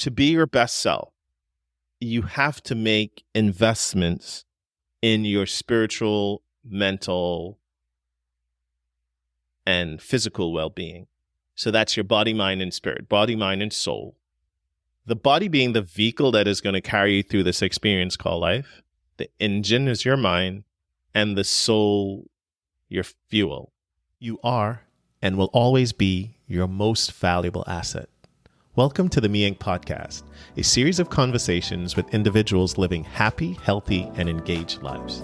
to be your best self, you have to make investments in your spiritual, mental, and physical well-being. So that's your body, mind, and spirit, body, mind, and soul. The body being the vehicle that is going to carry you through this experience called life. The engine is your mind, and the soul, your fuel. You are and will always be your most valuable asset. Welcome to the Me Inc. podcast, a series of conversations with individuals living happy, healthy, and engaged lives,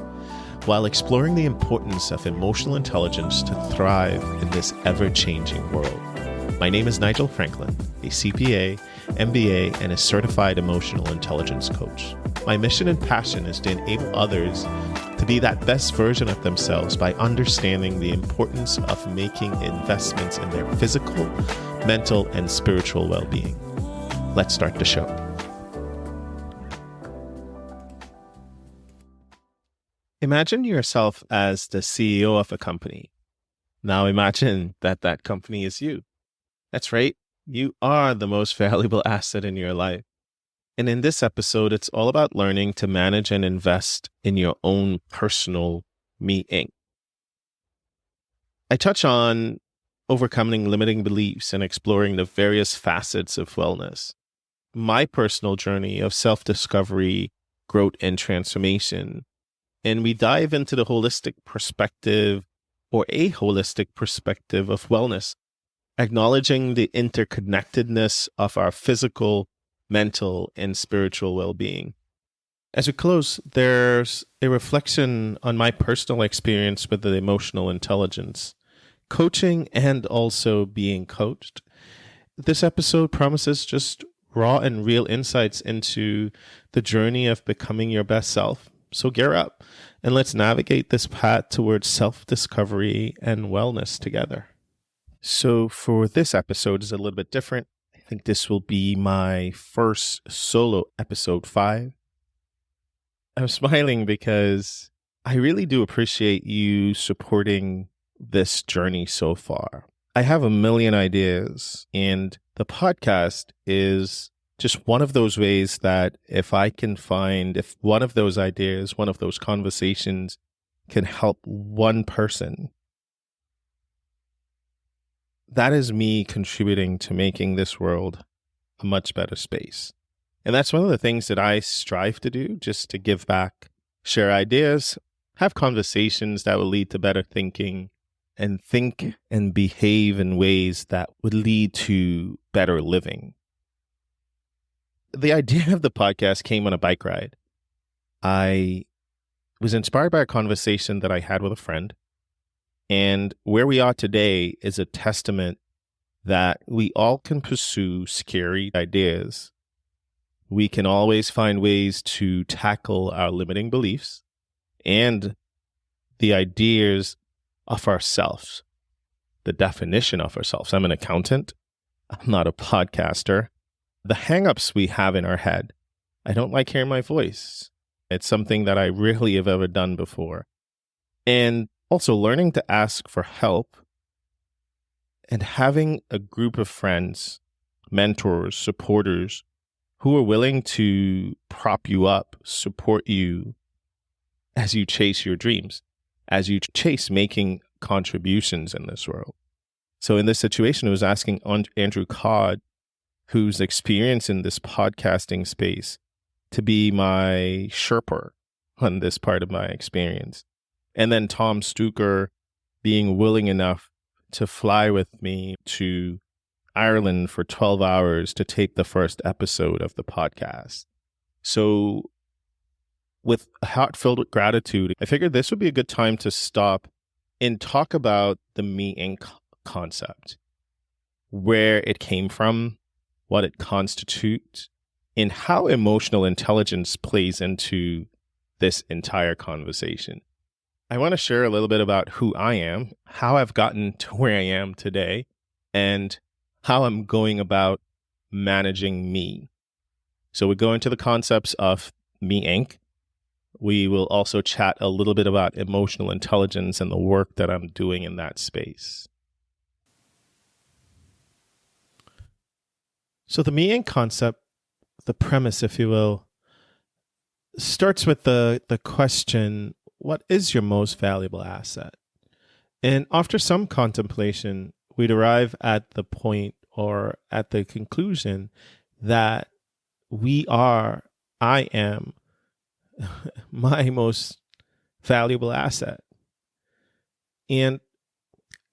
while exploring the importance of emotional intelligence to thrive in this ever-changing world. My name is Nigel Franklyn, a CPA, MBA, and a certified emotional intelligence coach. My mission and passion is to enable others to be that best version of themselves by understanding the importance of making investments in their physical, mental, and spiritual well-being. Let's start the show. Imagine yourself as the CEO of a company. Now imagine that that company is you. That's right. You are the most valuable asset in your life. And in this episode, it's all about learning to manage and invest in your own personal Me Inc. I touch on overcoming limiting beliefs and exploring the various facets of wellness. My personal journey of self-discovery, growth, and transformation. And we dive into the holistic perspective or a holistic perspective of wellness, acknowledging the interconnectedness of our physical, mental, and spiritual well-being. As we close, there's a reflection on my personal experience with the emotional intelligence, coaching, and also being coached. This episode promises just raw and real insights into the journey of becoming your best self. So gear up and let's navigate this path towards self-discovery and wellness together. So for this episode is a little bit different. I think this will be my first solo episode 5. I'm smiling because I really do appreciate you supporting this journey so far. I have a million ideas, and the podcast is just one of those ways that if one of those ideas, one of those conversations can help one person, that is me contributing to making this world a much better space. And that's one of the things that I strive to do, just to give back, share ideas, have conversations that will lead to better thinking, and think and behave in ways that would lead to better living. The idea of the podcast came on a bike ride. I was inspired by a conversation that I had with a friend. And where we are today is a testament that we all can pursue scary ideas. We can always find ways to tackle our limiting beliefs and the ideas of ourselves, the definition of ourselves. I'm an accountant. I'm not a podcaster. The hangups we have in our head. I don't like hearing my voice. It's something that I rarely have ever done before. And also learning to ask for help and having a group of friends, mentors, supporters who are willing to prop you up, support you as you chase your dreams, as you chase making contributions in this world. So in this situation, I was asking Andrew Codd, who's experienced in this podcasting space, to be my Sherpa on this part of my experience. And then Tom Stuker being willing enough to fly with me to Ireland for 12 hours to tape the first episode of the podcast. So with a heart filled with gratitude, I figured this would be a good time to stop and talk about the Me Inc. concept, where it came from, what it constitutes, and how emotional intelligence plays into this entire conversation. I want to share a little bit about who I am, how I've gotten to where I am today, and how I'm going about managing me. So we go into the concepts of Me Inc. We will also chat a little bit about emotional intelligence and the work that I'm doing in that space. So the Me Inc. concept the premise, if you will, starts with the question, what is your most valuable asset? And after some contemplation, we'd arrive at the point or at the conclusion that I am my most valuable asset. And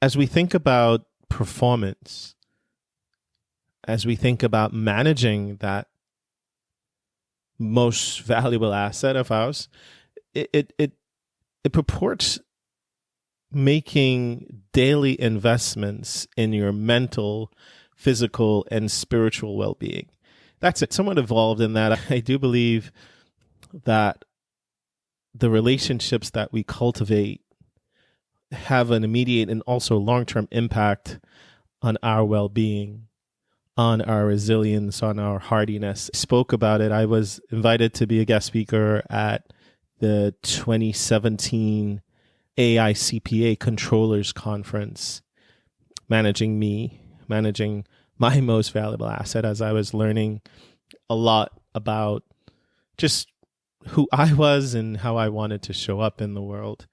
as we think about performance, as we think about managing that most valuable asset of ours, it purports making daily investments in your mental, physical, and spiritual well-being. That's it. Somewhat evolved in that I do believe that the relationships that we cultivate have an immediate and also long-term impact on our well-being, on our resilience, on our hardiness. I spoke about it. I was invited to be a guest speaker at the 2017 AICPA Controllers Conference, managing my most valuable asset, as I was learning a lot about just who I was and how I wanted to show up in the world.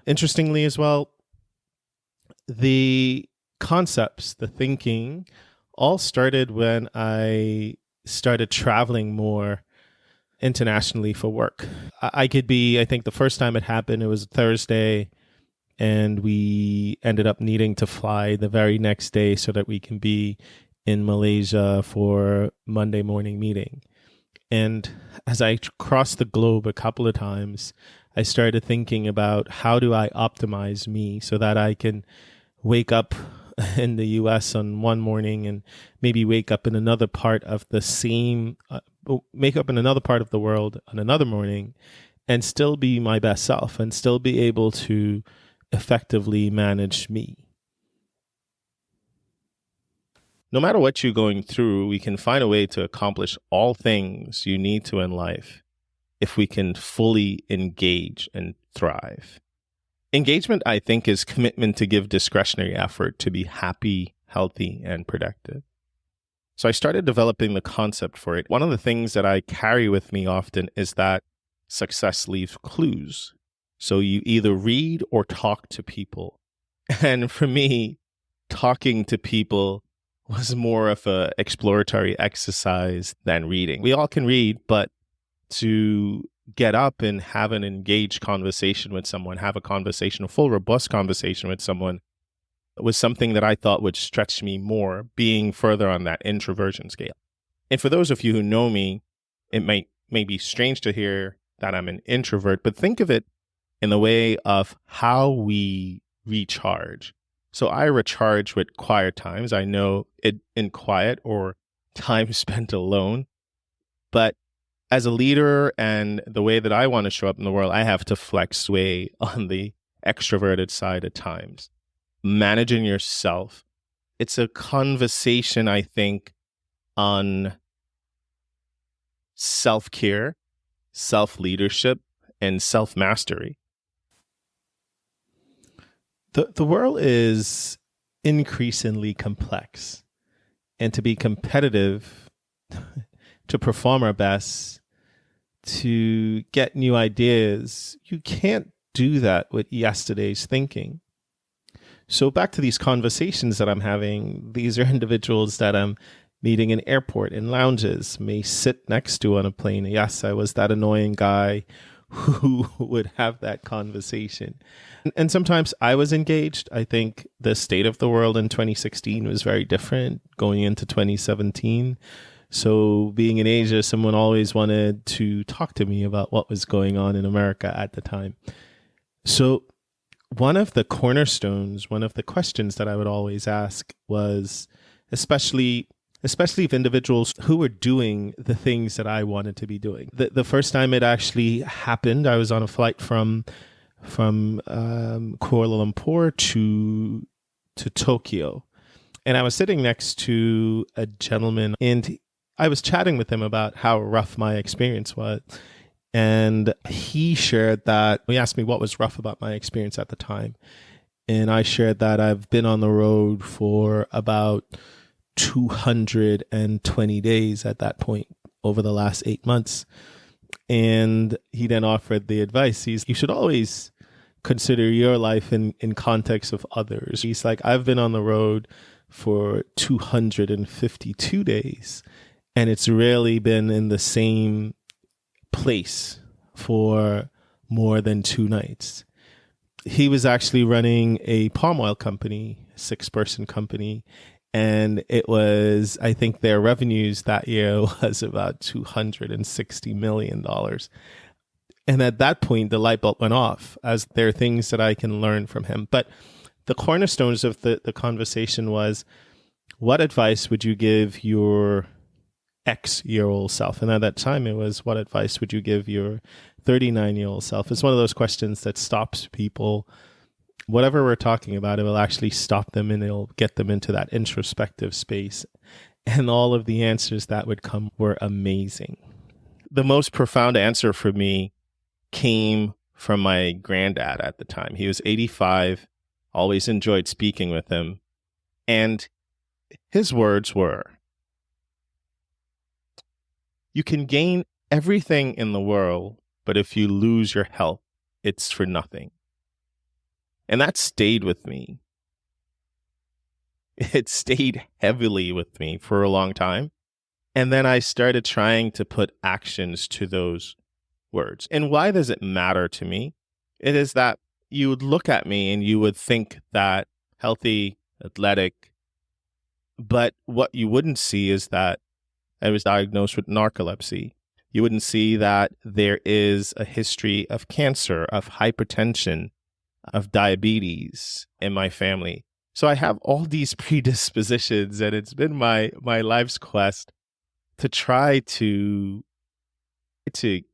Interestingly as well, the concepts, the thinking, all started when I started traveling more internationally for work. I think the first time it happened, it was Thursday, and we ended up needing to fly the very next day so that we can be in Malaysia for Monday morning meeting. And as I crossed the globe a couple of times, I started thinking about how do I optimize me so that I can wake up in the US on one morning and maybe wake up in another part of the world on another morning and still be my best self and still be able to effectively manage me. No matter what you're going through, we can find a way to accomplish all things you need to in life if we can fully engage and thrive. Engagement, I think, is commitment to give discretionary effort to be happy, healthy, and productive. So I started developing the concept for it. One of the things that I carry with me often is that success leaves clues. So you either read or talk to people. And for me, talking to people was more of an exploratory exercise than reading. We all can read, but to get up and have an engaged conversation with someone, have a full, robust conversation with someone, was something that I thought would stretch me more, being further on that introversion scale. And for those of you who know me, it may be strange to hear that I'm an introvert, but think of it in the way of how we recharge. So I recharge with quiet times. I know it in quiet or time spent alone. But as a leader and the way that I want to show up in the world, I have to flex way on the extroverted side at times. Managing yourself. It's a conversation, I think, on self-care, self-leadership, and self-mastery. The world is increasingly complex, and to be competitive, to perform our best, to get new ideas, you can't do that with yesterday's thinking. So back to these conversations that I'm having, these are individuals that I'm meeting in airport, in lounges, may sit next to on a plane. Yes, I was that annoying guy who would have that conversation. And sometimes I was engaged. I think the state of the world in 2016 was very different going into 2017. So being in Asia, someone always wanted to talk to me about what was going on in America at the time. So one of the cornerstones, one of the questions that I would always ask was, especially if individuals who were doing the things that I wanted to be doing. The first time it actually happened, I was on a flight from Kuala Lumpur to Tokyo. And I was sitting next to a gentleman, and I was chatting with him about how rough my experience was. And he shared that, he asked me what was rough about my experience at the time. And I shared that I've been on the road for about 220 days at that point. over the last 8 months. And he then offered the advice. You should always consider your life in context of others. He's like, I've been on the road for 252 days, and it's rarely been in the same place for more than 2 nights. He was actually running a palm oil company, 6-person company, and it was, I think their revenues that year was about $260 million. And at that point, the light bulb went off, as there are things that I can learn from him. But the cornerstones of the conversation was, what advice would you give your X-year-old self? And at that time, it was, what advice would you give your 39-year-old self? It's one of those questions that stops people. Whatever we're talking about, it will actually stop them and it'll get them into that introspective space. And all of the answers that would come were amazing. The most profound answer for me came from my granddad at the time. He was 85, always enjoyed speaking with him. And his words were, you can gain everything in the world, but if you lose your health, it's for nothing. And that stayed with me. It stayed heavily with me for a long time. And then I started trying to put actions to those words. And why does it matter to me? It is that you would look at me and you would think that healthy, athletic, but what you wouldn't see is that I was diagnosed with narcolepsy. You wouldn't see that there is a history of cancer, of hypertension, of diabetes in my family. So I have all these predispositions, and it's been my life's quest to try to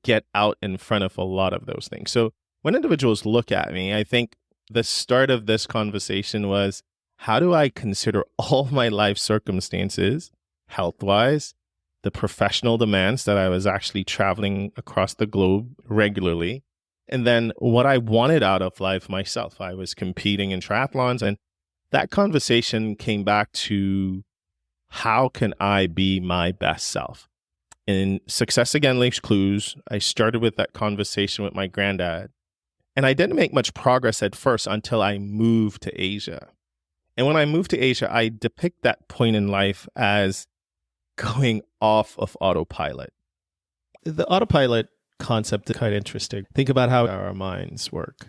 get out in front of a lot of those things. So when individuals look at me, I think the start of this conversation was, how do I consider all my life circumstances, health-wise, the professional demands that I was actually traveling across the globe regularly, and then what I wanted out of life myself. I was competing in triathlons, and that conversation came back to, how can I be my best self? In Success Again Leaves Clues, I started with that conversation with my granddad. And I didn't make much progress at first until I moved to Asia. And when I moved to Asia, I depict that point in life as going off of autopilot. The autopilot concept is quite interesting. Think about how our minds work.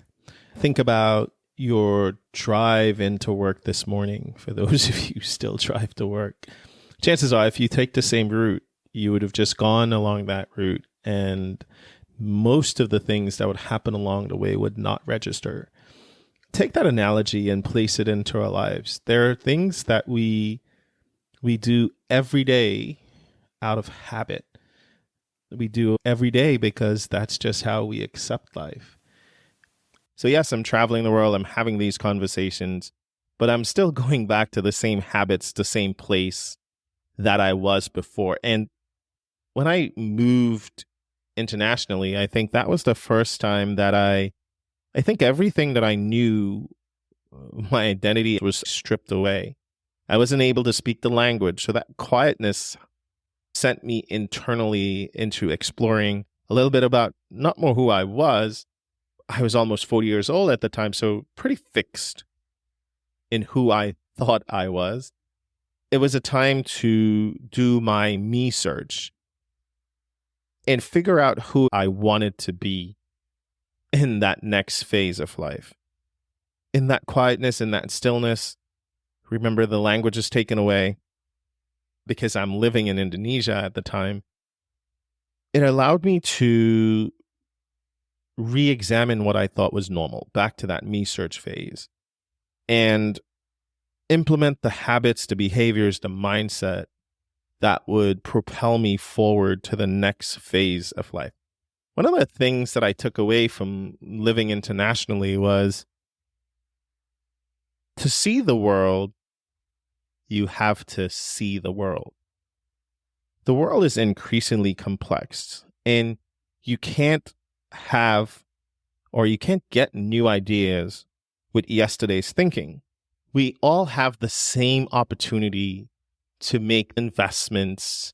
Think about your drive into work this morning. For those of you who still drive to work, chances are if you take the same route, you would have just gone along that route, and most of the things that would happen along the way would not register. Take that analogy and place it into our lives. There are things that we do every day out of habit. We do every day because that's just how we accept life. So yes, I'm traveling the world, I'm having these conversations, but I'm still going back to the same habits, the same place that I was before. And when I moved internationally, I think that was the first time that I think everything that I knew, my identity was stripped away. I wasn't able to speak the language. So that quietness sent me internally into exploring a little bit about not more who I was. I was almost 40 years old at the time, so pretty fixed in who I thought I was. It was a time to do my me search and figure out who I wanted to be in that next phase of life. In that quietness, in that stillness, remember the language is taken away because I'm living in Indonesia at the time. It allowed me to re-examine what I thought was normal, back to that me search phase, and implement the habits, the behaviors, the mindset that would propel me forward to the next phase of life. One of the things that I took away from living internationally was, to see the world, you have to see the world. The world is increasingly complex, and you can't get new ideas with yesterday's thinking. We all have the same opportunity to make investments,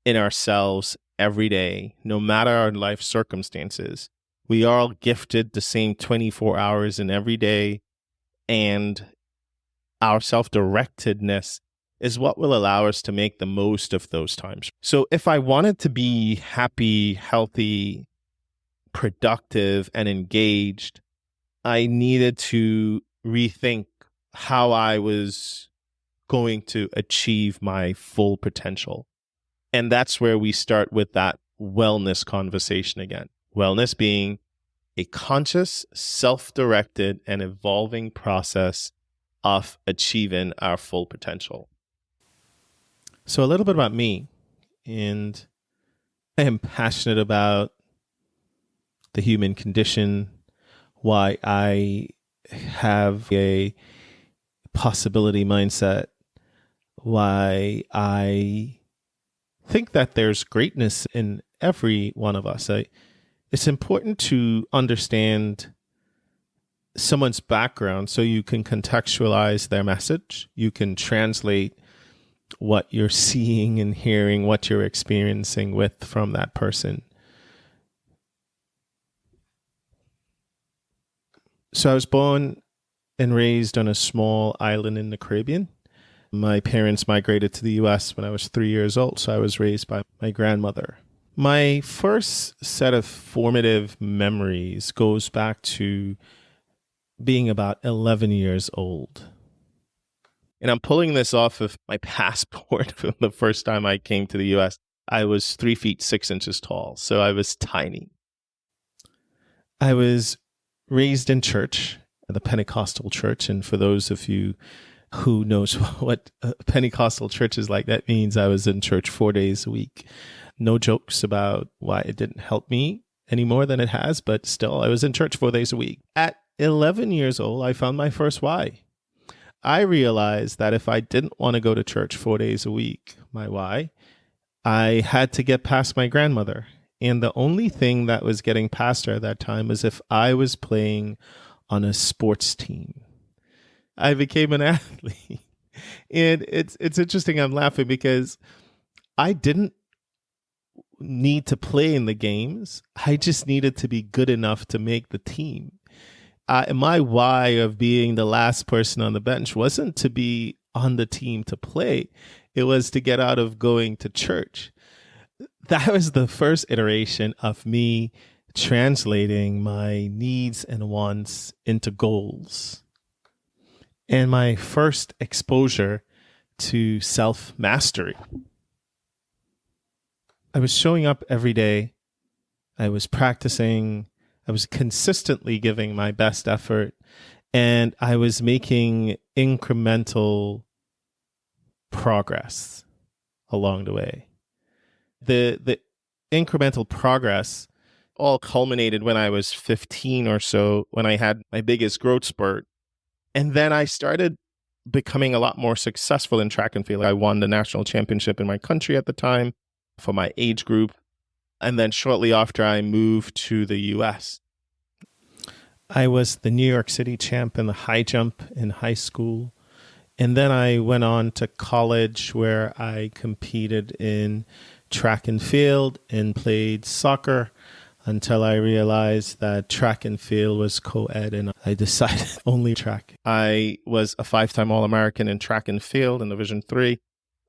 in ourselves every day, no matter our life circumstances. We are all gifted the same 24 hours in every day, and our self-directedness is what will allow us to make the most of those times. So if I wanted to be happy, healthy, productive, and engaged, I needed to rethink how I was going to achieve my full potential. And that's where we start with that wellness conversation again. Wellness being a conscious, self-directed, and evolving process of achieving our full potential. So a little bit about me, and I am passionate about the human condition, why I have a possibility mindset, why I think that there's greatness in every one of us. It's important to understand someone's background so you can contextualize their message. You can translate what you're seeing and hearing, what you're experiencing with from that person. So I was born and raised on a small island in the Caribbean. My parents migrated to the US when I was 3 years old, so I was raised by my grandmother. My first set of formative memories goes back to being about 11 years old. And I'm pulling this off of my passport from the first time I came to the US. I was 3 feet 6 inches tall, so I was tiny. I was raised in church, the Pentecostal church. And for those of you who knows what a Pentecostal church is like, that means I was in church 4 days a week. No jokes about why it didn't help me any more than it has, but still, I was in church 4 days a week. At 11 years old, I found my first why. I realized that if I didn't want to go to church 4 days a week, my why, I had to get past my grandmother. And the only thing that was getting past her at that time was if I was playing on a sports team. I became an athlete. And it's interesting, I'm laughing because I didn't need to play in the games. I just needed to be good enough to make the team. My why of being the last person on the bench wasn't to be on the team to play. It was to get out of going to church. That was the first iteration of me translating my needs and wants into goals. And my first exposure to self-mastery. I was showing up every day. I was practicing. I was consistently giving my best effort. And I was making incremental progress along the way. The incremental progress all culminated when I was 15 or so, when I had my biggest growth spurt. And then I started becoming a lot more successful in track and field. I won the national championship in my country at the time for my age group. And then shortly after, I moved to the US. I was the New York City champ in the high jump in high school. And then I went on to college where I competed in track and field and played soccer until I realized that track and field was co-ed, and I decided only track. I was a 5-time All-American in track and field in Division III.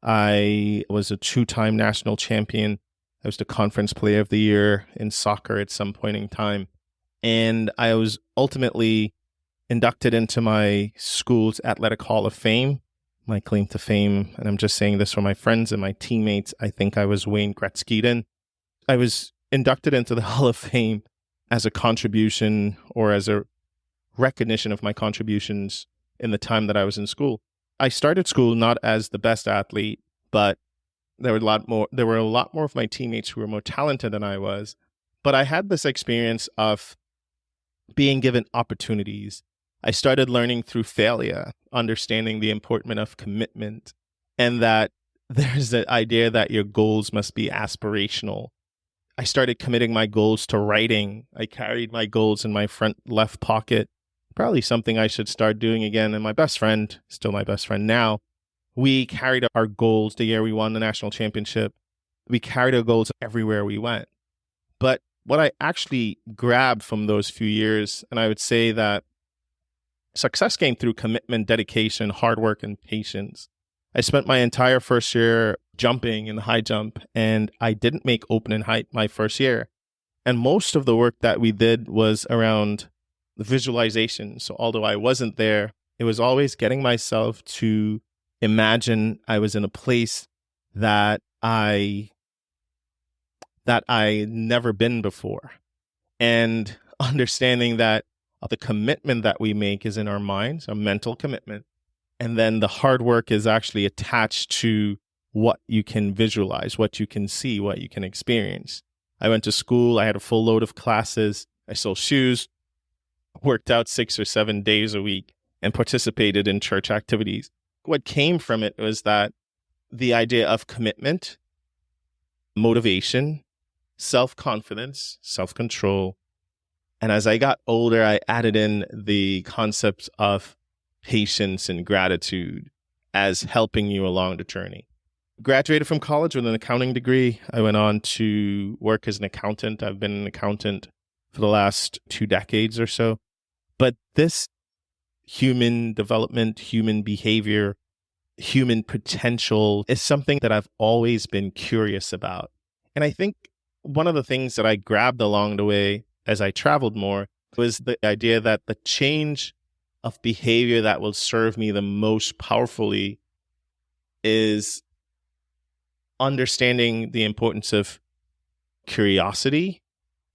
I was a 2-time national champion. I was the conference player of the year in soccer at some point in time. And I was ultimately inducted into my school's Athletic Hall of Fame. My claim to fame, and I'm just saying this for my friends and my teammates, I think I was Wayne Gretzky. I was inducted into the Hall of Fame as a contribution or as a recognition of my contributions in the time that I was in school. I started school not as the best athlete, but there were a lot more of my teammates who were more talented than I was. But I had this experience of being given opportunities. I started learning through failure, understanding the importance of commitment, and that there's the idea that your goals must be aspirational. I started committing my goals to writing. I carried my goals in my front left pocket, probably something I should start doing again. And my best friend, still my best friend now, we carried our goals the year we won the national championship. We carried our goals everywhere we went. But what I actually grabbed from those few years, and I would say that success came through commitment, dedication, hard work, and patience. I spent my entire first year jumping in the high jump, and I didn't make open and height my first year. And most of the work that we did was around the visualization. So although I wasn't there, it was always getting myself to imagine I was in a place that I never been before. And understanding that the commitment that we make is in our minds, a mental commitment. And then the hard work is actually attached to what you can visualize, what you can see, what you can experience. I went to school, I had a full load of classes, I sold shoes, worked out 6 or 7 days a week, and participated in church activities. What came from it was that the idea of commitment, motivation, self-confidence, self-control. And as I got older, I added in the concepts of patience and gratitude as helping you along the journey. Graduated from college with an accounting degree. I went on to work as an accountant. I've been an accountant for the last 2 decades or so. But this human development, human behavior, human potential is something that I've always been curious about. And I think one of the things that I grabbed along the way as I traveled more was the idea that the change of behavior that will serve me the most powerfully is understanding the importance of curiosity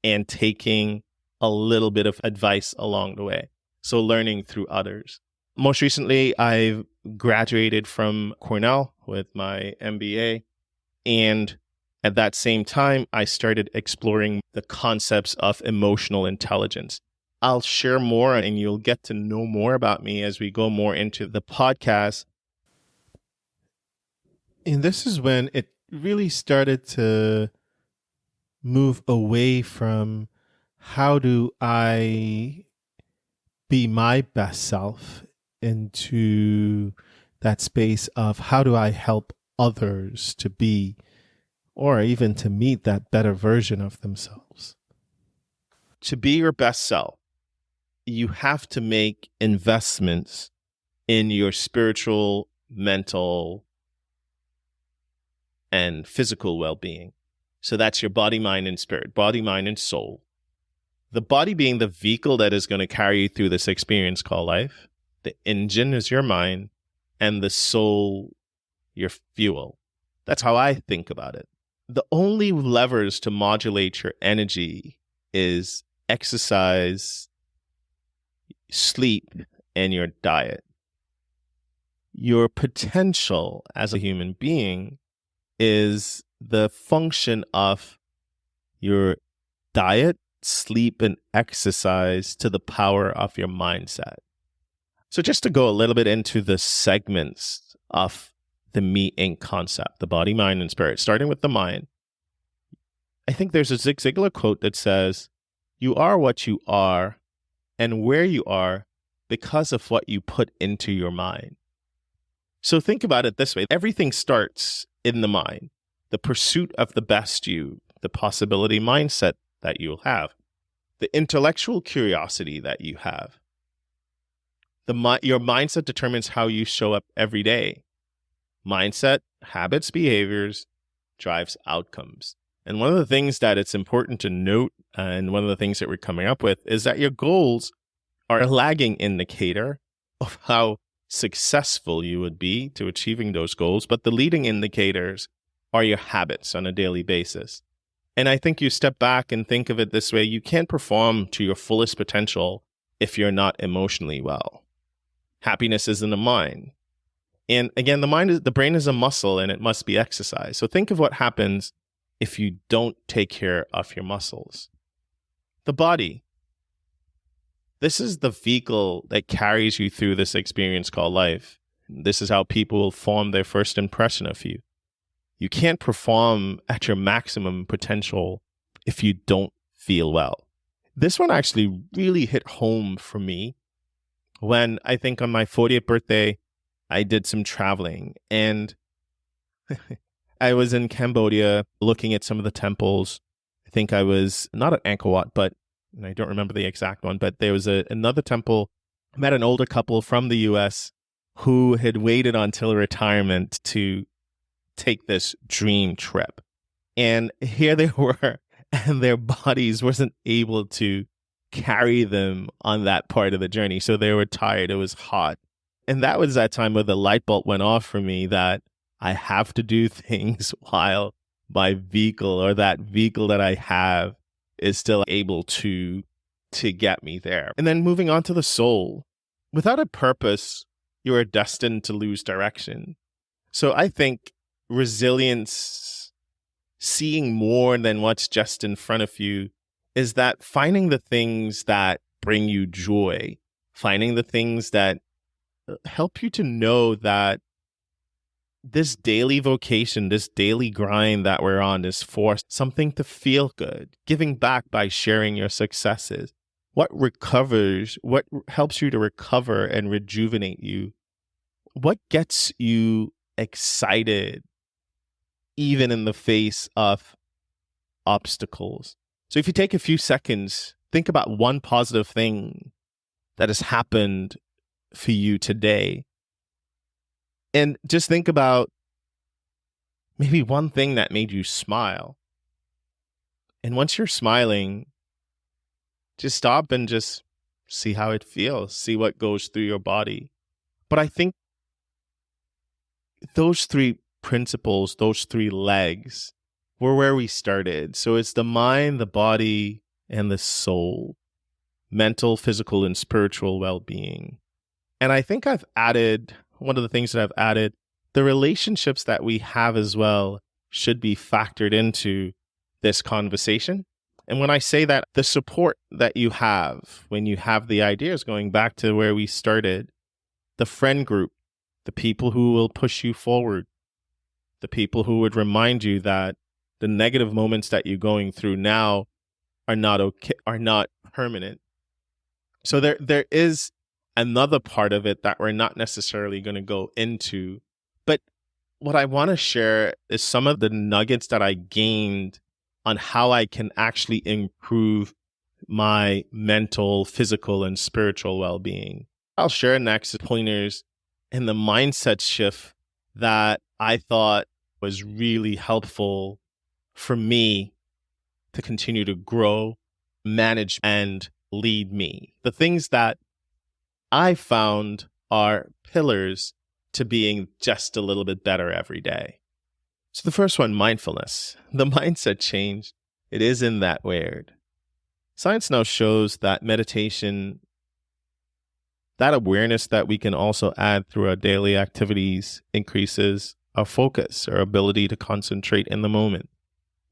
and taking a little bit of advice along the way. So learning through others. Most recently, I've graduated from Cornell with my MBA. And at that same time, I started exploring the concepts of emotional intelligence. I'll share more and you'll get to know more about me as we go more into the podcast. And this is when it really started to move away from how do I be my best self into that space of how do I help others to be or even to meet that better version of themselves. To be your best self, you have to make investments in your spiritual, mental, and physical well-being. So that's your body, mind, and spirit, body, mind, and soul. The body being the vehicle that is going to carry you through this experience called life. The engine is your mind, and the soul, your fuel. That's how I think about it. The only levers to modulate your energy is exercise, sleep, and your diet. Your potential as a human being is the function of your diet, sleep, and exercise to the power of your mindset. So just to go a little bit into the segments of the Me Inc. concept, the body, mind, and spirit, starting with the mind. I think there's a Zig Ziglar quote that says, "You are what you are and where you are because of what you put into your mind." So think about it this way. Everything starts in the mind, the pursuit of the best you, the possibility mindset that you'll have, the intellectual curiosity that you have. Your mindset determines how you show up every day. Mindset, habits, behaviors drives outcomes. And one of the things that it's important to note, and one of the things that we're coming up with, is that your goals are a lagging indicator of how successful you would be to achieving those goals, but the leading indicators are your habits on a daily basis. And I think you step back and think of it this way: you can't perform to your fullest potential if you're not emotionally well. Happiness is in the mind. And again, the brain is a muscle and it must be exercised. So think of what happens if you don't take care of your muscles. The body. This is the vehicle that carries you through this experience called life. This is how people will form their first impression of you. You can't perform at your maximum potential if you don't feel well. This one actually really hit home for me when I think on my 40th birthday, I did some traveling. And I was in Cambodia looking at some of the temples. I think I was not at Angkor Wat, but and I don't remember the exact one, but there was another temple. I met an older couple from the US who had waited until retirement to take this dream trip. And here they were, and their bodies wasn't able to carry them on that part of the journey. So they were tired. It was hot. And that was that time where the light bulb went off for me that I have to do things while my vehicle or that vehicle that I have is still able to get me there. And then moving on to the soul. Without a purpose, you are destined to lose direction. So I think resilience, seeing more than what's just in front of you, is that finding the things that bring you joy, finding the things that help you to know that this daily vocation, this daily grind that we're on is for something to feel good, giving back by sharing your successes. What helps you to recover and rejuvenate you? What gets you excited even in the face of obstacles? So if you take a few seconds, think about one positive thing that has happened for you today. And just think about maybe one thing that made you smile. And once you're smiling, just stop and just see how it feels, see what goes through your body. But I think those three principles, those three legs, were where we started. So it's the mind, the body, and the soul, mental, physical, and spiritual well-being. And I think one of the things that I've added, the relationships that we have as well should be factored into this conversation. And when I say that, the support that you have when you have the ideas, going back to where we started, the friend group, the people who will push you forward, the people who would remind you that the negative moments that you're going through now are not okay, are not permanent. So there is another part of it that we're not necessarily going to go into. But what I want to share is some of the nuggets that I gained on how I can actually improve my mental, physical, and spiritual well-being. I'll share next pointers in the mindset shift that I thought was really helpful for me to continue to grow, manage, and lead me. The things that I found are pillars to being just a little bit better every day. So the first one, mindfulness. The mindset change, it isn't that weird. Science now shows that meditation, that awareness that we can also add through our daily activities, increases our focus, our ability to concentrate in the moment.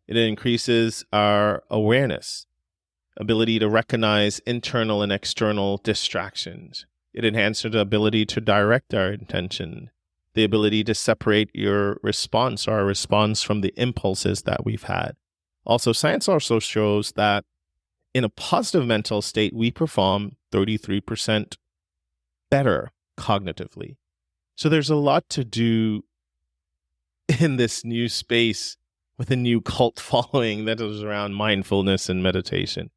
It increases our awareness, ability to recognize internal and external distractions. It enhances the ability to direct our intention, the ability to separate your response or our response from the impulses that we've had. Also, science also shows that in a positive mental state, we perform 33% better cognitively. So there's a lot to do in this new space with a new cult following that is around mindfulness and meditation.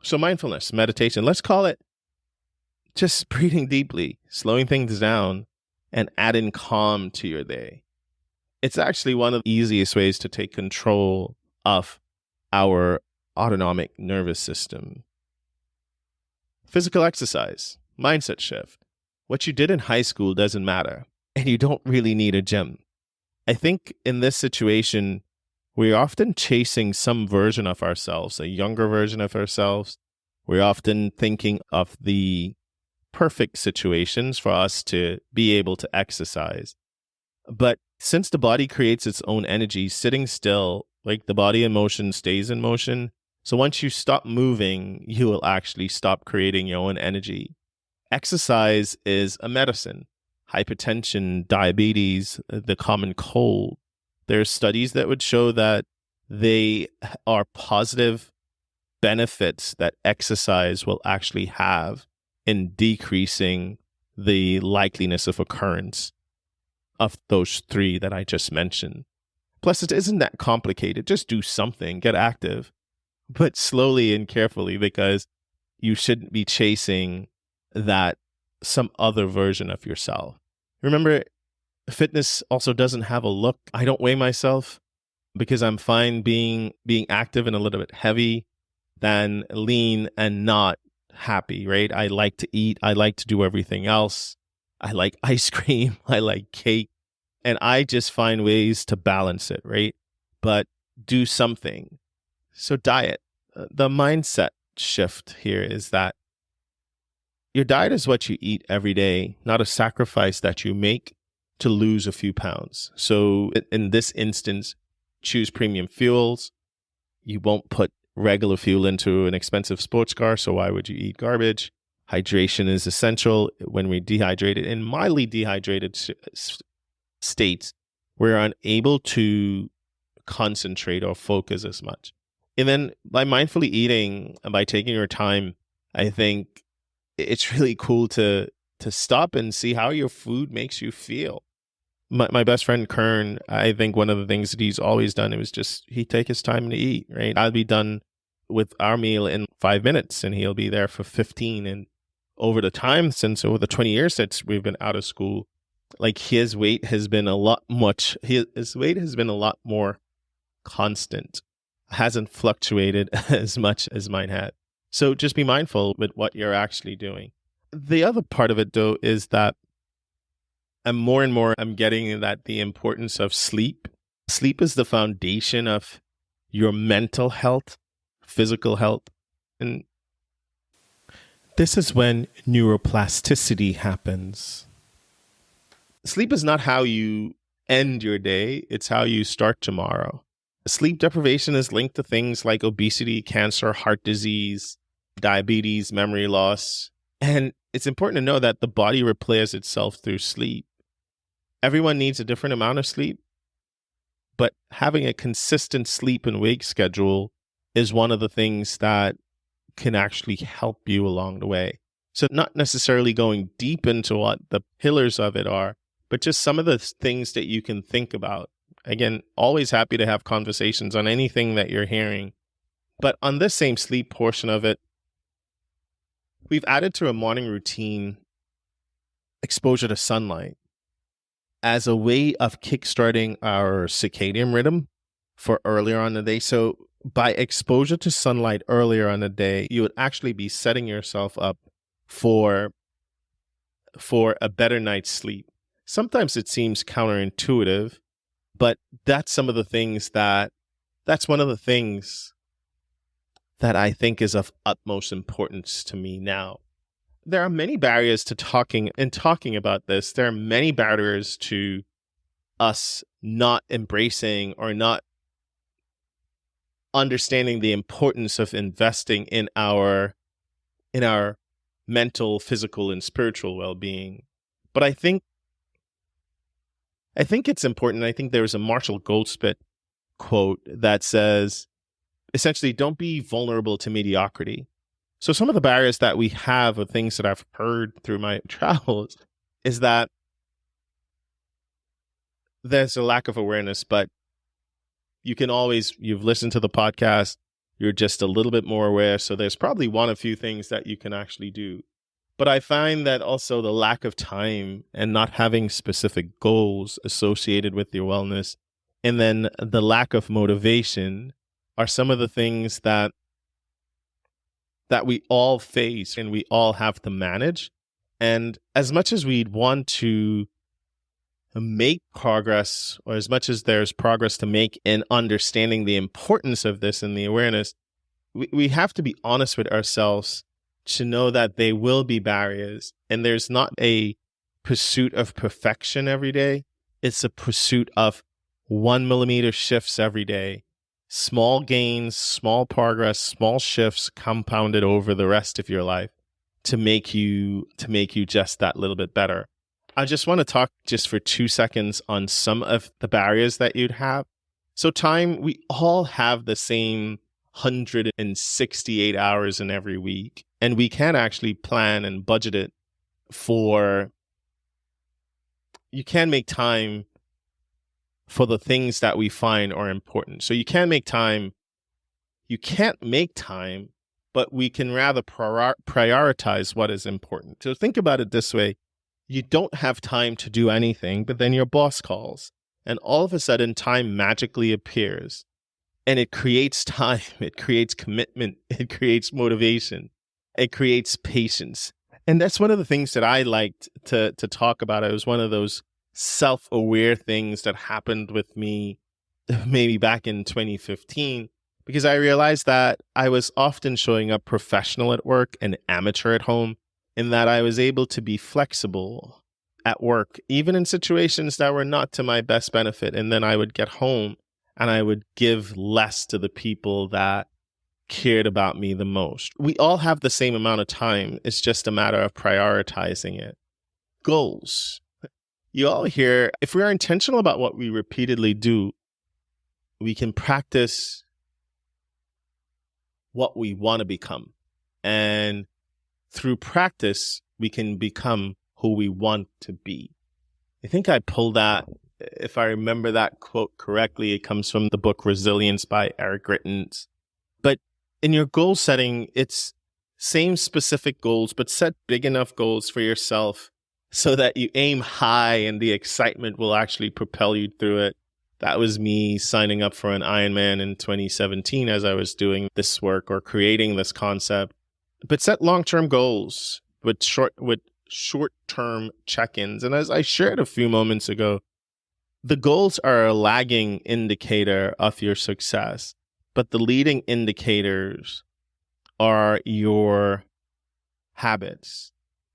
So mindfulness, meditation, let's call it just breathing deeply, slowing things down, and adding calm to your day. It's actually one of the easiest ways to take control of our autonomic nervous system. Physical exercise, mindset shift. What you did in high school doesn't matter, and you don't really need a gym. I think in this situation, we're often chasing some version of ourselves, a younger version of ourselves. We're often thinking of the perfect situations for us to be able to exercise. But since the body creates its own energy, sitting still, like the body in motion stays in motion. So once you stop moving, you will actually stop creating your own energy. Exercise is a medicine. Hypertension, diabetes, the common cold. There are studies that would show that they are positive benefits that exercise will actually have in decreasing the likeliness of occurrence of those three that I just mentioned. Plus, it isn't that complicated. Just do something, get active, but slowly and carefully, because you shouldn't be chasing that some other version of yourself. Remember, fitness also doesn't have a look. I don't weigh myself because I'm fine being active and a little bit heavy than lean and not happy, right? I like to eat. I like to do everything else. I like ice cream. I like cake. And I just find ways to balance it, right? But do something. So diet. The mindset shift here is that your diet is what you eat every day, not a sacrifice that you make to lose a few pounds. So in this instance, choose premium fuels. You won't put regular fuel into an expensive sports car, so why would you eat garbage? Hydration is essential. When we're dehydrated, in mildly dehydrated states, we're unable to concentrate or focus as much. And then by mindfully eating and by taking your time, I think it's really cool to stop and see how your food makes you feel. My best friend Kern, I think one of the things that he's always done, it was just he'd take his time to eat, right? I'll be done with our meal in 5 minutes and he'll be there for 15. And over the time, since over the 20 years since we've been out of school, like his weight has been his weight has been a lot more constant, hasn't fluctuated as much as mine had. So just be mindful with what you're actually doing. The other part of it, though, is that more and more I'm getting that the importance of sleep. Sleep is the foundation of your mental health, physical health. And this is when neuroplasticity happens. Sleep is not how you end your day, it's how you start tomorrow. Sleep deprivation is linked to things like obesity, cancer, heart disease, diabetes, memory loss. And it's important to know that the body repairs itself through sleep. Everyone needs a different amount of sleep, but having a consistent sleep and wake schedule is one of the things that can actually help you along the way. So not necessarily going deep into what the pillars of it are, but just some of the things that you can think about. Again, always happy to have conversations on anything that you're hearing. But on this same sleep portion of it, we've added to a morning routine exposure to sunlight as a way of kickstarting our circadian rhythm for earlier on in the day. So by exposure to sunlight earlier on the day, you would actually be setting yourself up for a better night's sleep. Sometimes it seems counterintuitive, but that's one of the things that I think is of utmost importance to me now. There are many barriers to talking about this. There are many barriers to us not embracing or not understanding the importance of investing in our mental, physical, and spiritual well-being. But I think it's important. I think there's a Marshall Goldsmith quote that says, essentially, don't be vulnerable to mediocrity. So some of the barriers that we have, or things that I've heard through my travels, is that there's a lack of awareness, but you've listened to the podcast, you're just a little bit more aware. So there's probably one or few things that you can actually do. But I find that also the lack of time and not having specific goals associated with your wellness, and then the lack of motivation are some of the things that we all face and we all have to manage. And as much as we'd want to make progress, or as much as there's progress to make in understanding the importance of this and the awareness, we have to be honest with ourselves to know that there will be barriers, and there's not a pursuit of perfection every day. It's a pursuit of 1 millimeter shifts every day. Small gains, small progress, small shifts compounded over the rest of your life to make you just that little bit better. I just want to talk just for 2 seconds on some of the barriers that you'd have. So time, we all have the same 168 hours in every week, and we can actually plan and budget it you can make time for the things that we find are important. So you can't make time, but we can rather prioritize what is important. So think about it this way. You don't have time to do anything, but then your boss calls, and all of a sudden time magically appears, and it creates time, it creates commitment, it creates motivation, it creates patience. And that's one of the things that I liked to talk about. It was one of those self-aware things that happened with me maybe back in 2015, because I realized that I was often showing up professional at work and amateur at home, in that I was able to be flexible at work, even in situations that were not to my best benefit. And then I would get home and I would give less to the people that cared about me the most. We all have the same amount of time. It's just a matter of prioritizing it. Goals. You all hear, if we are intentional about what we repeatedly do, we can practice what we want to become. And through practice, we can become who we want to be. I think I pulled that, if I remember that quote correctly, it comes from the book Resilience by Eric Rittens. But in your goal setting, it's same specific goals, but set big enough goals for yourself so that you aim high and the excitement will actually propel you through it. That was me signing up for an Ironman in 2017 as I was doing this work or creating this concept. But set long-term goals with short-term check-ins. And as I shared a few moments ago, the goals are a lagging indicator of your success, but the leading indicators are your habits.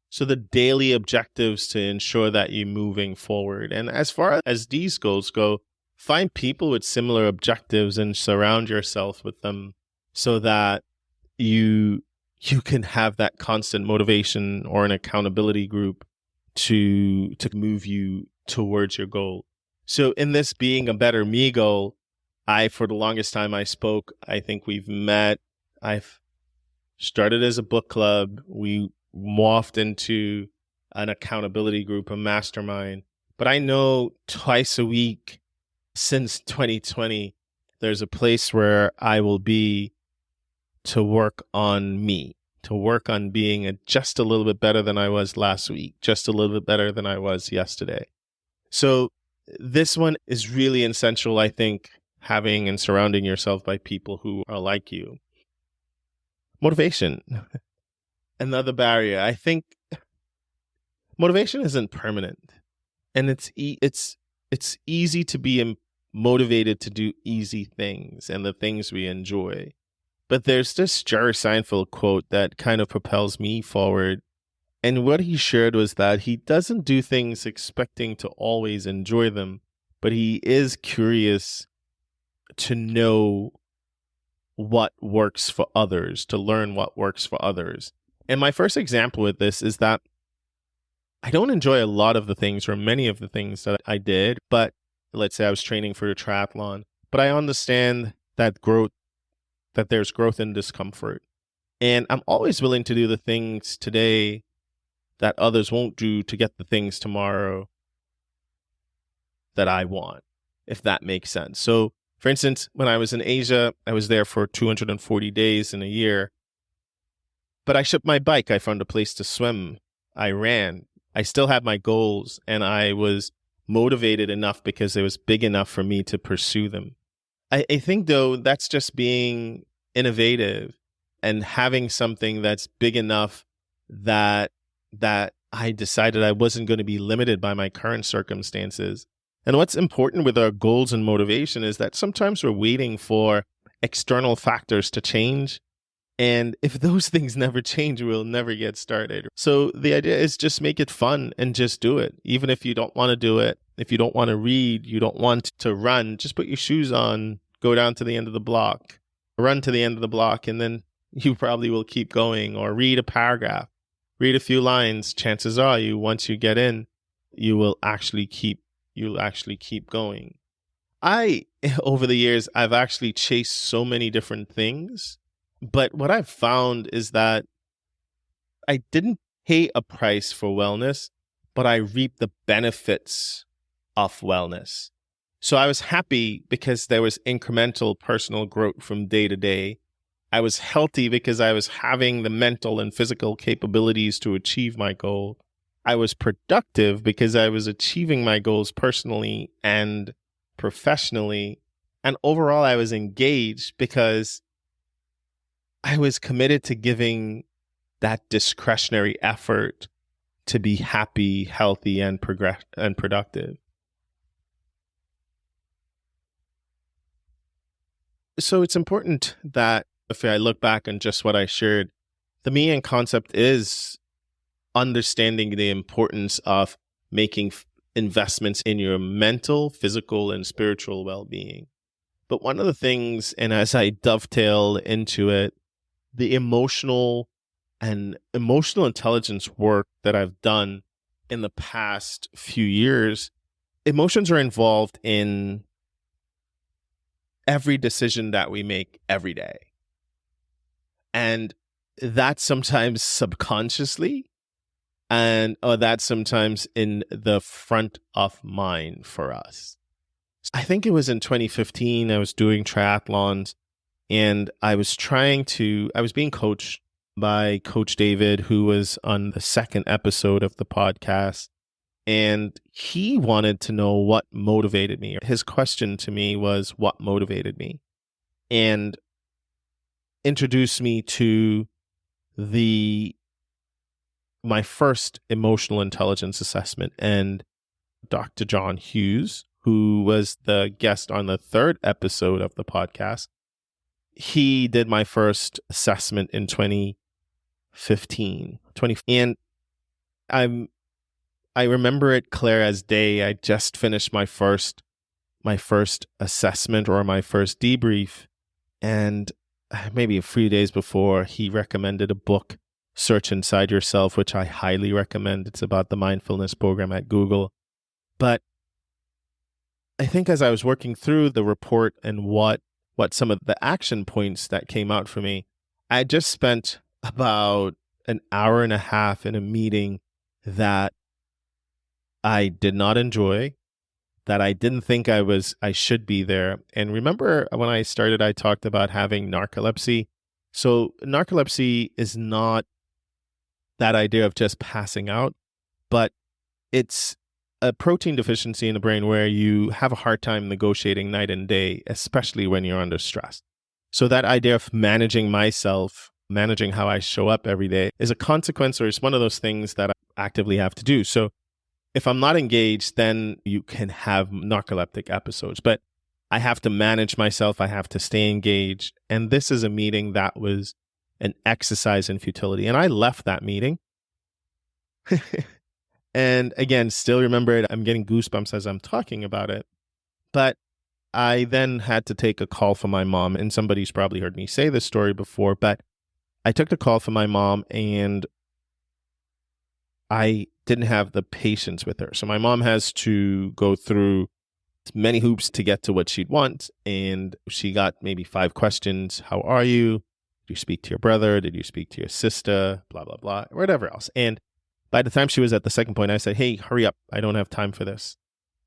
So the daily objectives to ensure that you're moving forward. And as far as these goals go, find people with similar objectives and surround yourself with them so that you can have that constant motivation or an accountability group to move you towards your goal. So in this being a better me goal, for the longest time I think we've met. I've started as a book club. We morphed into an accountability group, a mastermind. But I know twice a week since 2020, there's a place where I will be to work on me, to work on being just a little bit better than I was last week, just a little bit better than I was yesterday. So this one is really essential, I think, having and surrounding yourself by people who are like you. Motivation, another barrier. I think motivation isn't permanent, and it's easy to be motivated to do easy things and the things we enjoy. But there's this Jerry Seinfeld quote that kind of propels me forward. And what he shared was that he doesn't do things expecting to always enjoy them, but he is curious to know what works for others, to learn what works for others. And my first example with this is that I don't enjoy a lot of the things or many of the things that I did, but let's say I was training for a triathlon, but I understand that there's growth in discomfort. And I'm always willing to do the things today that others won't do to get the things tomorrow that I want, if that makes sense. So, for instance, when I was in Asia, I was there for 240 days in a year. But I shipped my bike. I found a place to swim. I ran. I still had my goals, and I was motivated enough because it was big enough for me to pursue them. I think, though, that's just being innovative and having something that's big enough that I decided I wasn't going to be limited by my current circumstances. And what's important with our goals and motivation is that sometimes we're waiting for external factors to change. And if those things never change, we'll never get started. So the idea is just make it fun and just do it. Even if you don't want to do it, if you don't want to read, you don't want to run, just put your shoes on, go down to the end of the block, run to the end of the block, and then you probably will keep going, or read a paragraph, read a few lines. Chances are once you get in, you'll actually keep going. Over the years, I've actually chased so many different things. But what I've found is that I didn't pay a price for wellness, but I reaped the benefits of wellness. So I was happy because there was incremental personal growth from day to day. I was healthy because I was having the mental and physical capabilities to achieve my goal. I was productive because I was achieving my goals personally and professionally. And overall, I was engaged because I was committed to giving that discretionary effort to be happy, healthy, and productive. So it's important that if I look back on just what I shared, the meaning concept is understanding the importance of making investments in your mental, physical, and spiritual well-being. But one of the things, and as I dovetail into it, the emotional and emotional intelligence work that I've done in the past few years, emotions are involved in every decision that we make every day. And that's sometimes subconsciously, and that's sometimes in the front of mind for us. I think it was in 2015, I was doing triathlons, and I was being coached by Coach David, who was on the second episode of the podcast. And he wanted to know what motivated me. His question to me was, what motivated me? And introduced me to my first emotional intelligence assessment. And Dr. John Hughes, who was the guest on the third episode of the podcast, he did my first assessment in 2015. And I remember it clear as day. I just finished my first assessment, or my first debrief, and maybe a few days before, he recommended a book, Search Inside Yourself, which I highly recommend. It's about the mindfulness program at Google. But I think as I was working through the report and what some of the action points that came out for me, I just spent about an hour and a half in a meeting that I did not enjoy, that I didn't think I should be there. And remember when I started, I talked about having narcolepsy. So narcolepsy is not that idea of just passing out, but it's a protein deficiency in the brain where you have a hard time negotiating night and day, especially when you're under stress. So that idea of managing myself, managing how I show up every day, is a consequence, or it's one of those things that I actively have to do. So if I'm not engaged, then you can have narcoleptic episodes. But I have to manage myself. I have to stay engaged. And this is a meeting that was an exercise in futility. And I left that meeting. And again, still remember it. I'm getting goosebumps as I'm talking about it. But I then had to take a call from my mom. And somebody's probably heard me say this story before, but I took the call from my mom, and I didn't have the patience with her. So my mom has to go through many hoops to get to what she'd want. And she got maybe 5 questions. How are you? Did you speak to your brother? Did you speak to your sister? Blah, blah, blah, whatever else. And by the time she was at the second point, I said, hey, hurry up. I don't have time for this.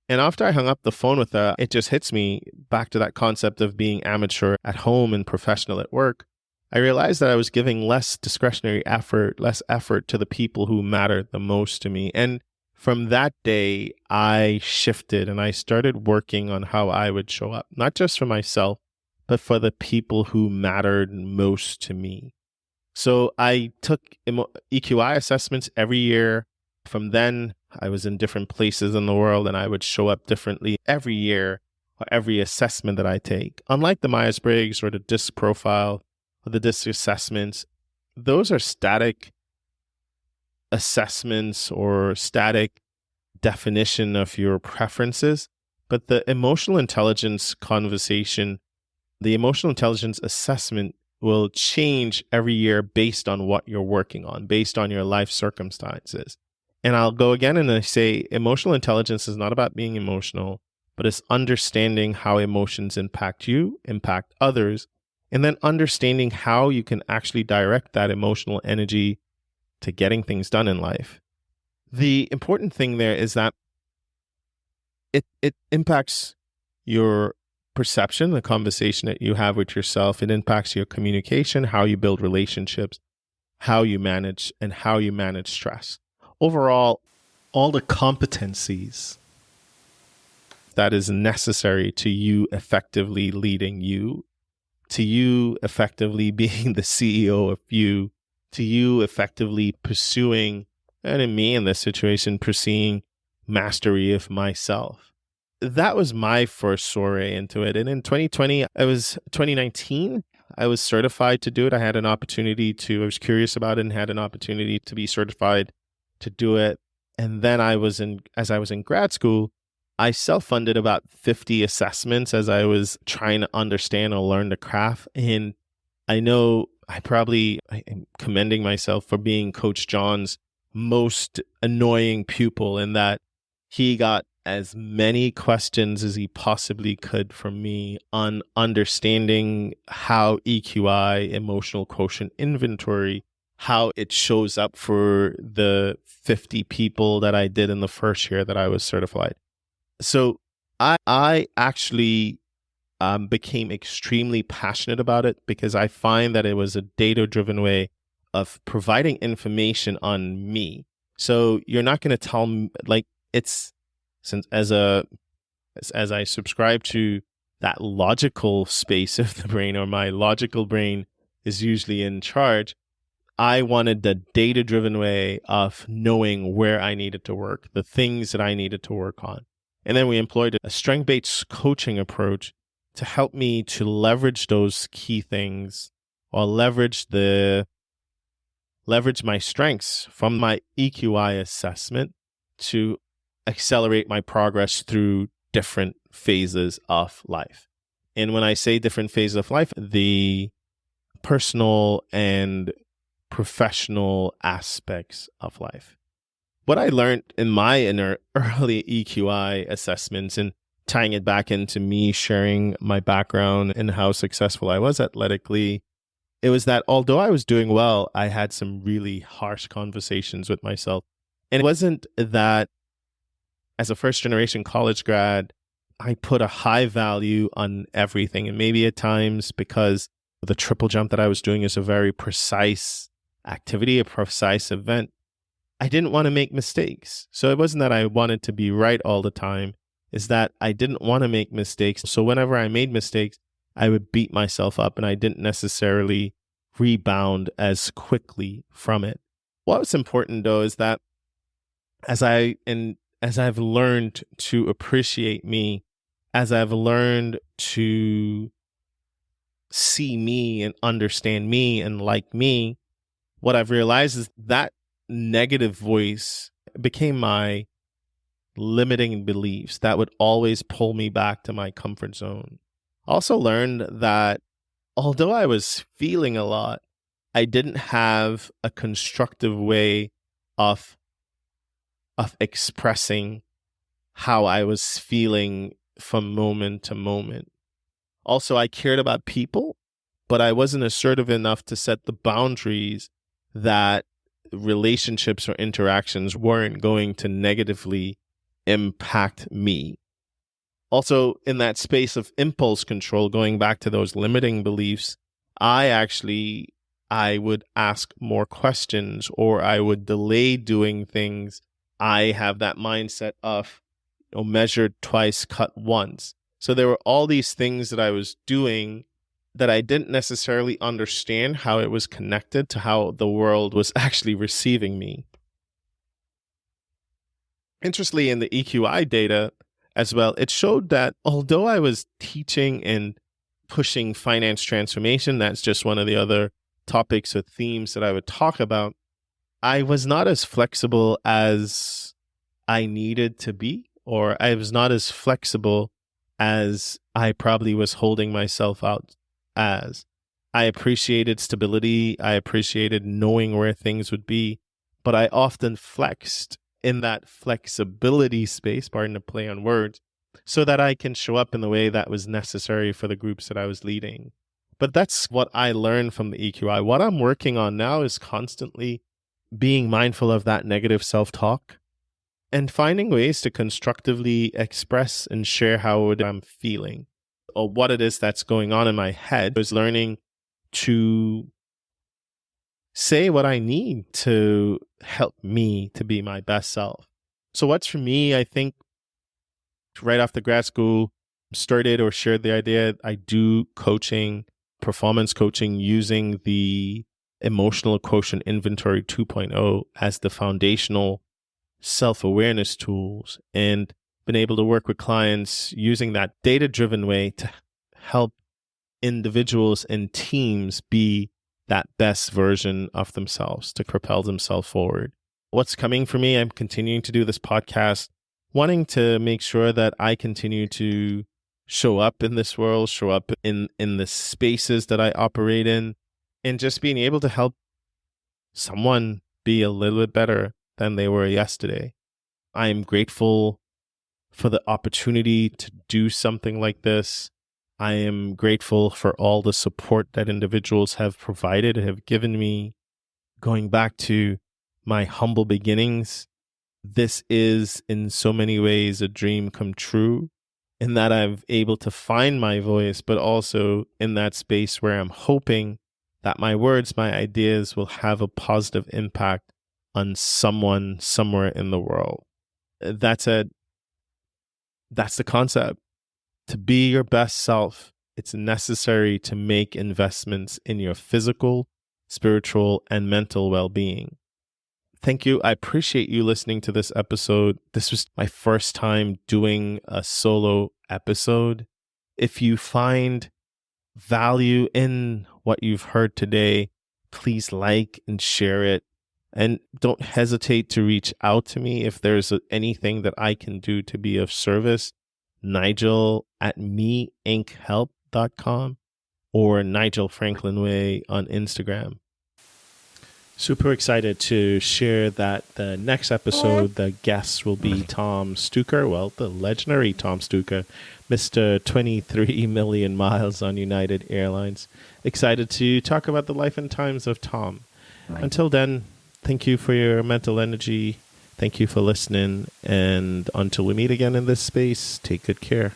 And after I hung up the phone with her, it just hits me back to that concept of being amateur at home and professional at work. I realized that I was giving less discretionary effort, less effort to the people who mattered the most to me. And from that day, I shifted and I started working on how I would show up, not just for myself, but for the people who mattered most to me. So I took EQI assessments every year. From then, I was in different places in the world, and I would show up differently every year or every assessment that I take. Unlike the Myers-Briggs or the DISC profile or the DISC assessments, those are static assessments or static definition of your preferences. But the emotional intelligence conversation, the emotional intelligence assessment will change every year based on what you're working on, based on your life circumstances. And I'll go again and I say emotional intelligence is not about being emotional, but it's understanding how emotions impact you, impact others, and then understanding how you can actually direct that emotional energy to getting things done in life. The important thing there is that it impacts your perception, the conversation that you have with yourself. It impacts your communication, how you build relationships, how you manage, and how you manage stress. Overall, all the competencies that is necessary to you effectively leading you, to you effectively being the CEO of you, to you effectively pursuing, and in me in this situation, pursuing mastery of myself. That was my first foray into it. And in 2019, I was certified to do it. I was curious about it and had an opportunity to be certified to do it. And then as I was in grad school, I self-funded about 50 assessments as I was trying to understand or learn the craft. And I know I am commending myself for being Coach John's most annoying pupil, in that he got as many questions as he possibly could from me on understanding how EQI, emotional quotient inventory, how it shows up for the 50 people that I did in the first year that I was certified. So I actually became extremely passionate about it, because I find that it was a data-driven way of providing information on me. So you're not going to tell me, as I subscribe to that logical space of the brain, or my logical brain is usually in charge, I wanted the data-driven way of knowing where I needed to work, the things that I needed to work on. And then we employed a strength-based coaching approach to help me to leverage those key things, or leverage my strengths from my EQI assessment to accelerate my progress through different phases of life. And when I say different phases of life, the personal and professional aspects of life. What I learned in my early EQI assessments, and tying it back into me sharing my background and how successful I was athletically, it was that although I was doing well, I had some really harsh conversations with myself. And it wasn't that as a first generation college grad, I put a high value on everything. And maybe at times, because the triple jump that I was doing is a very precise activity, a precise event, I didn't want to make mistakes. So it wasn't that I wanted to be right all the time, is that I didn't want to make mistakes. So whenever I made mistakes, I would beat myself up, and I didn't necessarily rebound as quickly from it. What's important though is that as I've learned to appreciate me, as I've learned to see me and understand me and like me, what I've realized is that negative voice became my limiting beliefs that would always pull me back to my comfort zone. I also learned that although I was feeling a lot, I didn't have a constructive way of expressing how I was feeling from moment to moment. Also, I cared about people, but I wasn't assertive enough to set the boundaries that relationships or interactions weren't going to negatively impact me. Also, in that space of impulse control, going back to those limiting beliefs, I would ask more questions, or I would delay doing things. I have that mindset of, measured twice, cut once. So there were all these things that I was doing that I didn't necessarily understand how it was connected to how the world was actually receiving me. Interestingly, in the EQI data as well, it showed that although I was teaching and pushing finance transformation, that's just one of the other topics or themes that I would talk about, I was not as flexible as I needed to be, or I was not as flexible as I probably was holding myself out as. I appreciated stability. I appreciated knowing where things would be, but I often flexed in that flexibility space, pardon the play on words, so that I can show up in the way that was necessary for the groups that I was leading. But that's what I learned from the EQI. What I'm working on now is constantly being mindful of that negative self-talk, and finding ways to constructively express and share how I'm feeling or what it is that's going on in my head. Is learning to say what I need to help me to be my best self. So what's for me, I think right after grad school, started or shared the idea I do coaching, performance coaching using the emotional quotient inventory 2.0 as the foundational self-awareness tools, and been able to work with clients using that data-driven way to help individuals and teams be that best version of themselves to propel themselves forward. What's coming for me? I'm continuing to do this podcast, wanting to make sure that I continue to show up in this world, show up in the spaces that I operate in, and just being able to help someone be a little bit better than they were yesterday. I am grateful for the opportunity to do something like this. I am grateful for all the support that individuals have provided and have given me. Going back to my humble beginnings, this is in so many ways a dream come true, in that I'm able to find my voice, but also in that space where I'm hoping that my words, my ideas will have a positive impact on someone somewhere in the world. That's the concept. To be your best self, it's necessary to make investments in your physical, spiritual, and mental well-being. Thank you. I appreciate you listening to this episode. This was my first time doing a solo episode. If you find value in what you've heard today, please like and share it. And don't hesitate to reach out to me if there's anything that I can do to be of service. Nigel at meinc.help.com or Nigel Franklyn Way on Instagram. Super excited to share that the next episode, the guest will be Tom Stuker. Well, the legendary Tom Stuker, Mr. 23 million miles on United Airlines. Excited to talk about the life and times of Tom. Until then, thank you for your mental energy. Thank you for listening. And until we meet again in this space, take good care.